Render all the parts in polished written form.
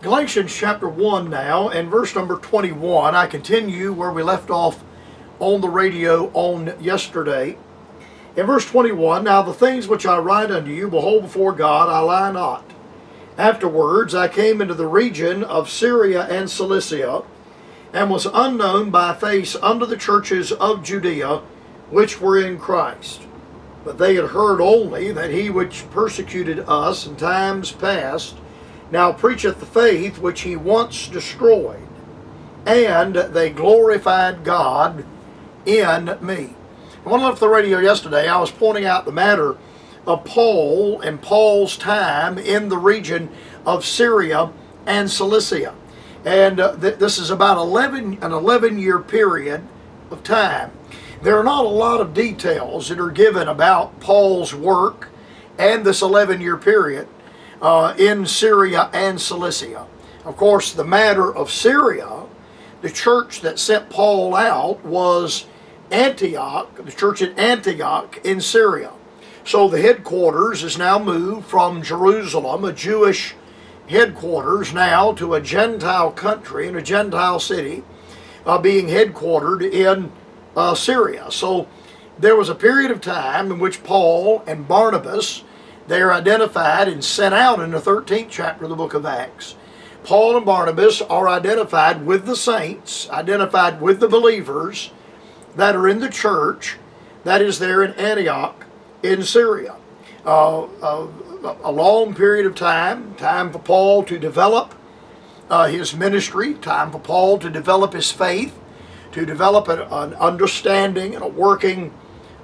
Galatians chapter 1 now, and verse number 21. I continue where we left off on the radio on yesterday. In verse 21, now the things which I write unto you, behold, before God I lie not. Afterwards I came into the region of Syria and Cilicia, and was unknown by face unto the churches of Judea, which were in Christ. But they had heard only that he which persecuted us in times past now preacheth the faith which he once destroyed, and they glorified God in me. When I left the radio yesterday, I was pointing out the matter of Paul and Paul's time in the region of Syria and Cilicia. And this is about an 11-year period of time. There are not a lot of details that are given about Paul's work and this 11-year period in Syria and Cilicia. Of course, the matter of Syria, the church that sent Paul out was Antioch, the church at Antioch in Syria. So the headquarters is now moved from Jerusalem, a Jewish headquarters, now to a Gentile country and a Gentile city, being headquartered in Syria. So there was a period of time in which Paul and Barnabas, they are identified and sent out in the 13th chapter of the book of Acts. Paul and Barnabas are identified with the saints, identified with the believers that are in the church that is there in Antioch in Syria. A long period of time for Paul to develop his ministry, time for Paul to develop his faith, to develop an understanding and a working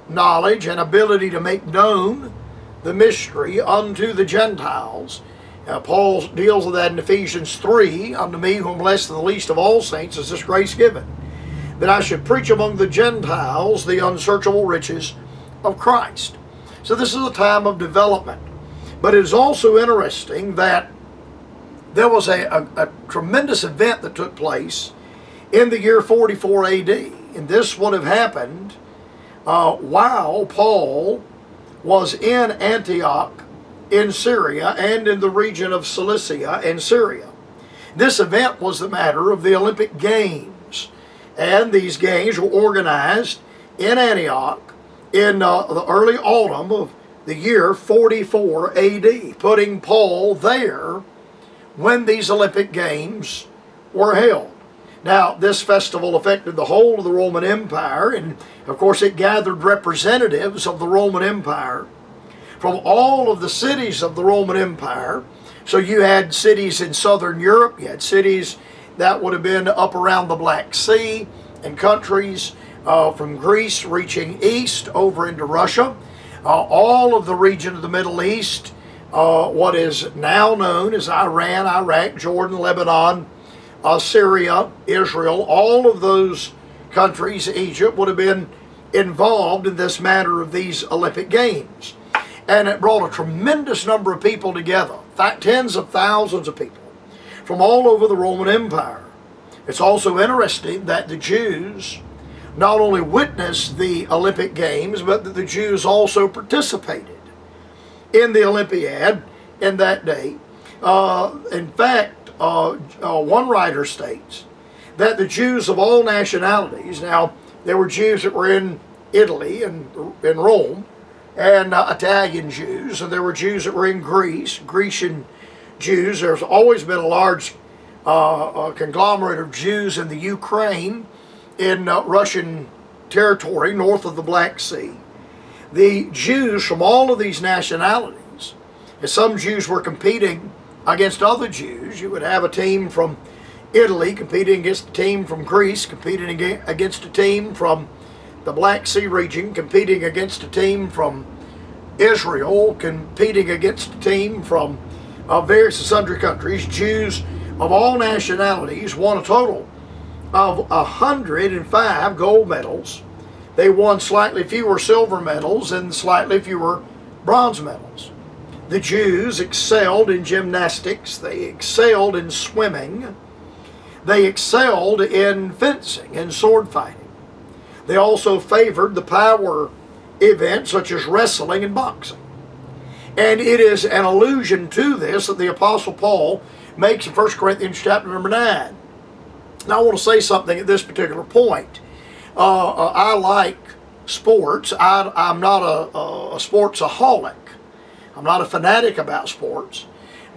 knowledge and ability to make known the mystery unto the Gentiles. Paul deals with that in Ephesians 3, unto me whom less than the least of all saints is this grace given, that I should preach among the Gentiles the unsearchable riches of Christ. So this is a time of development. But it is also interesting that there was a tremendous event that took place in the year 44 AD. And this would have happened while Paul was in Antioch in Syria and in the region of Cilicia and Syria. This event was the matter of the Olympic Games. And these games were organized in Antioch in the early autumn of the year 44 AD, putting Paul there when these Olympic Games were held. Now, this festival affected the whole of the Roman Empire, and of course it gathered representatives of the Roman Empire from all of the cities of the Roman Empire. So you had cities in southern Europe, you had cities that would have been up around the Black Sea, and countries from Greece reaching east over into Russia, all of the region of the Middle East, what is now known as Iran, Iraq, Jordan, Lebanon, Syria, Israel, all of those countries, Egypt, would have been involved in this matter of these Olympic Games. And it brought a tremendous number of people together, tens of thousands of people from all over the Roman Empire. It's also interesting that the Jews not only witnessed the Olympic Games, but that the Jews also participated in the Olympiad in that day. In fact, one writer states that the Jews of all nationalities, now there were Jews that were in Italy and in Rome, and Italian Jews, and there were Jews that were in Greece, Grecian Jews. There's always been a large conglomerate of Jews in the Ukraine, in Russian territory north of the Black Sea. The Jews from all of these nationalities, and some Jews were competing against other Jews. You would have a team from Italy competing against a team from Greece, competing against a team from the Black Sea region, competing against a team from Israel, competing against a team from various and sundry countries. Jews of all nationalities won a total of 105 gold medals. They won slightly fewer silver medals and slightly fewer bronze medals. The Jews excelled in gymnastics, they excelled in swimming, they excelled in fencing and sword fighting. They also favored the power events such as wrestling and boxing. And it is an allusion to this that the Apostle Paul makes in 1 Corinthians chapter number 9. Now I want to say something at this particular point. I like sports. I'm not a sportsaholic. I'm not a fanatic about sports.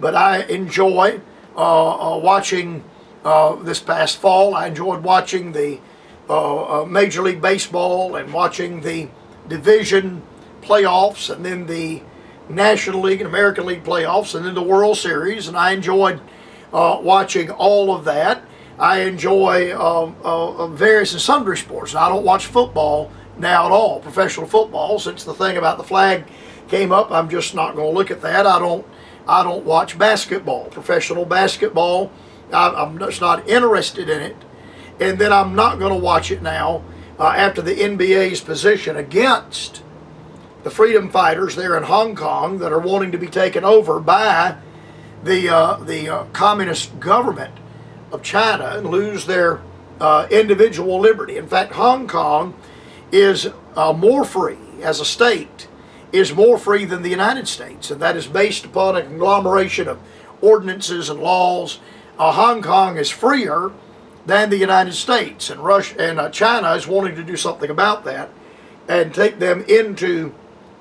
But I enjoy watching this past fall. I enjoyed watching the Major League Baseball and watching the division playoffs and then the National League and American League playoffs and then the World Series. And I enjoyed watching all of that. I enjoy various and sundry sports. I don't watch football now at all, professional football, since the thing about the flag came up. I'm just not going to look at that. I don't watch basketball, professional basketball. I'm just not interested in it. And then I'm not going to watch it now after the NBA's position against the freedom fighters there in Hong Kong that are wanting to be taken over by the communist government of China and lose their individual liberty. In fact, Hong Kong is more free as a state, is more free than the United States, and that is based upon a conglomeration of ordinances and laws. Hong Kong is freer than the United States, and Russia and China is wanting to do something about that and take them into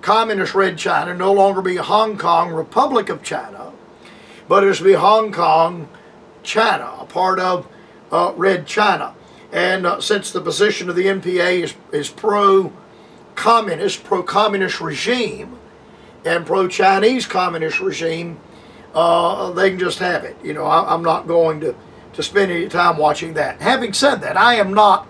communist Red China, no longer be Hong Kong Republic of China, but it is to be Hong Kong China, a part of Red China. And since the position of the NPA is pro-communist regime and pro-Chinese communist regime, they can just have it. You know, I'm not going to spend any time watching that. Having said that, I am not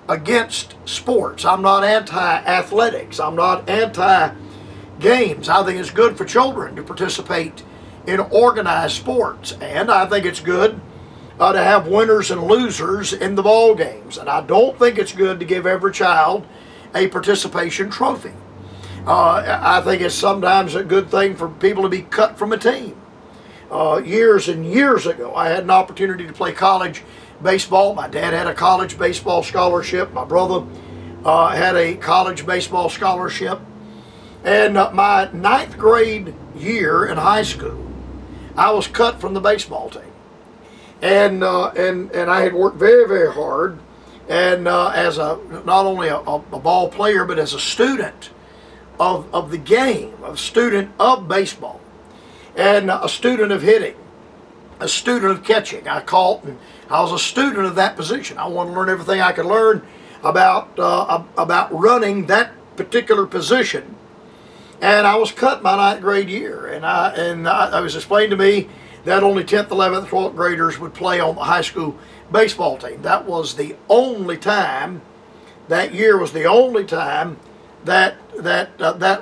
against sports. I'm not anti-athletics. I'm not anti-games. I think it's good for children to participate in organized sports, and I think it's good to have winners and losers in the ball games, and I don't think it's good to give every child a participation trophy. I think it's sometimes a good thing for people to be cut from a team. Years and years ago, I had an opportunity to play college baseball. My dad had a college baseball scholarship. My brother had a college baseball scholarship. And my 9th grade year in high school, I was cut from the baseball team. And I had worked very, very hard, and as not only a ball player, but as a student of the game, a student of baseball, and a student of hitting, a student of catching. I caught, and I was a student of that position. I wanted to learn everything I could learn about running that particular position. And I was cut my 9th grade year, and I was explained to me that only 10th, 11th, 12th graders would play on the high school baseball team. That was the only time, that year was the only time that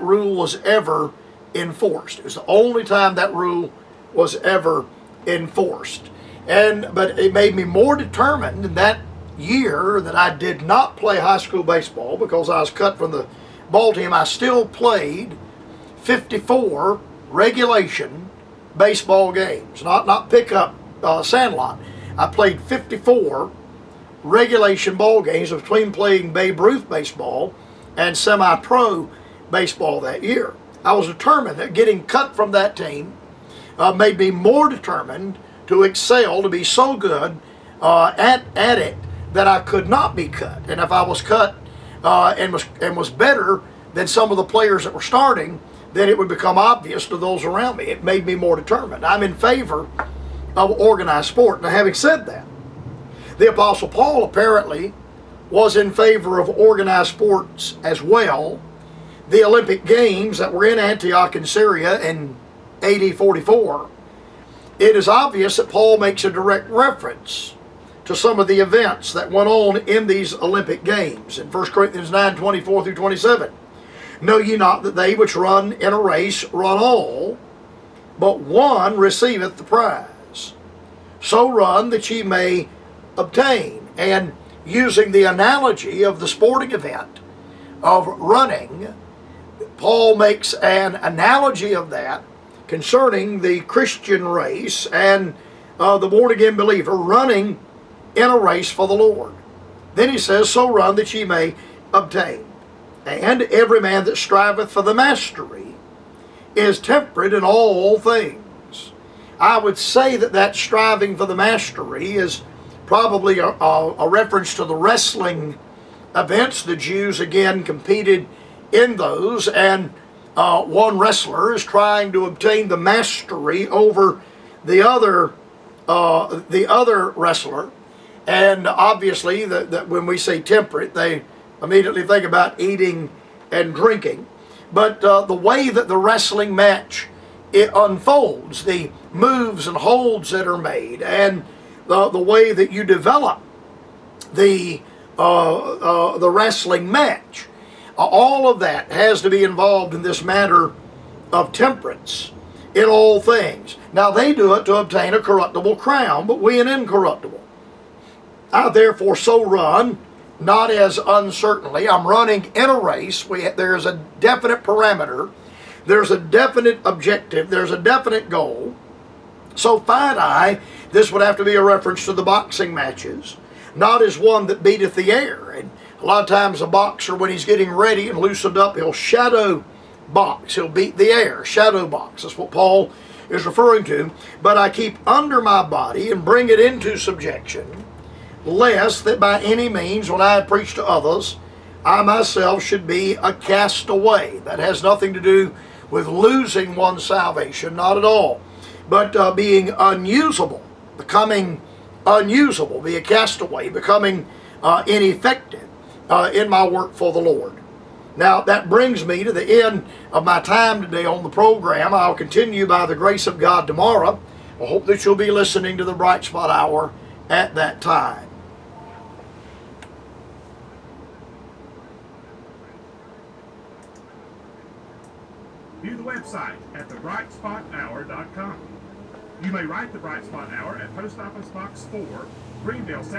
rule was ever enforced. It was the only time that rule was ever enforced. But it made me more determined in that year that I did not play high school baseball because I was cut from the ball team. I still played 54 regulation baseball games, not pickup sandlot. I played 54 regulation ball games between playing Babe Ruth baseball and semi-pro baseball that year. I was determined that getting cut from that team made me more determined to excel, to be so good at it that I could not be cut. And if I was cut and was better than some of the players that were starting, then it would become obvious to those around me. It made me more determined. I'm in favor of organized sport. Now, having said that, the Apostle Paul apparently was in favor of organized sports as well. The Olympic Games that were in Antioch in Syria in AD 44, it is obvious that Paul makes a direct reference to some of the events that went on in these Olympic Games in 1 Corinthians 9:24 through 27. Know ye not that they which run in a race run all, but one receiveth the prize? So run that ye may obtain. And using the analogy of the sporting event of running, Paul makes an analogy of that concerning the Christian race and the born-again believer running in a race for the Lord. Then he says, so run that ye may obtain. And every man that striveth for the mastery is temperate in all things. I would say that that striving for the mastery is probably a reference to the wrestling events. The Jews again competed in those, and one wrestler is trying to obtain the mastery over the other wrestler. And obviously, when we say temperate, they immediately think about eating and drinking. But the way that the wrestling match it unfolds, the moves and holds that are made, and the way that you develop the wrestling match, all of that has to be involved in this matter of temperance in all things. Now they do it to obtain a corruptible crown, but we an incorruptible. I therefore so run, not as uncertainly. I'm running in a race. There's a definite parameter. There's a definite objective. There's a definite goal. So fight I, this would have to be a reference to the boxing matches, not as one that beateth the air. And a lot of times a boxer, when he's getting ready and loosened up, he'll shadow box. He'll beat the air, shadow box. That's what Paul is referring to. But I keep under my body and bring it into subjection, lest that by any means, when I preach to others, I myself should be a castaway. That has nothing to do with losing one's salvation, not at all. But being unusable, becoming unusable, be a castaway, becoming ineffective in my work for the Lord. Now that brings me to the end of my time today on the program. I'll continue by the grace of God tomorrow. I hope that you'll be listening to the Bright Spot Hour at that time. View the website at thebrightspothour.com. You may write the Bright Spot Hour at Post Office Box 4, Greendale, South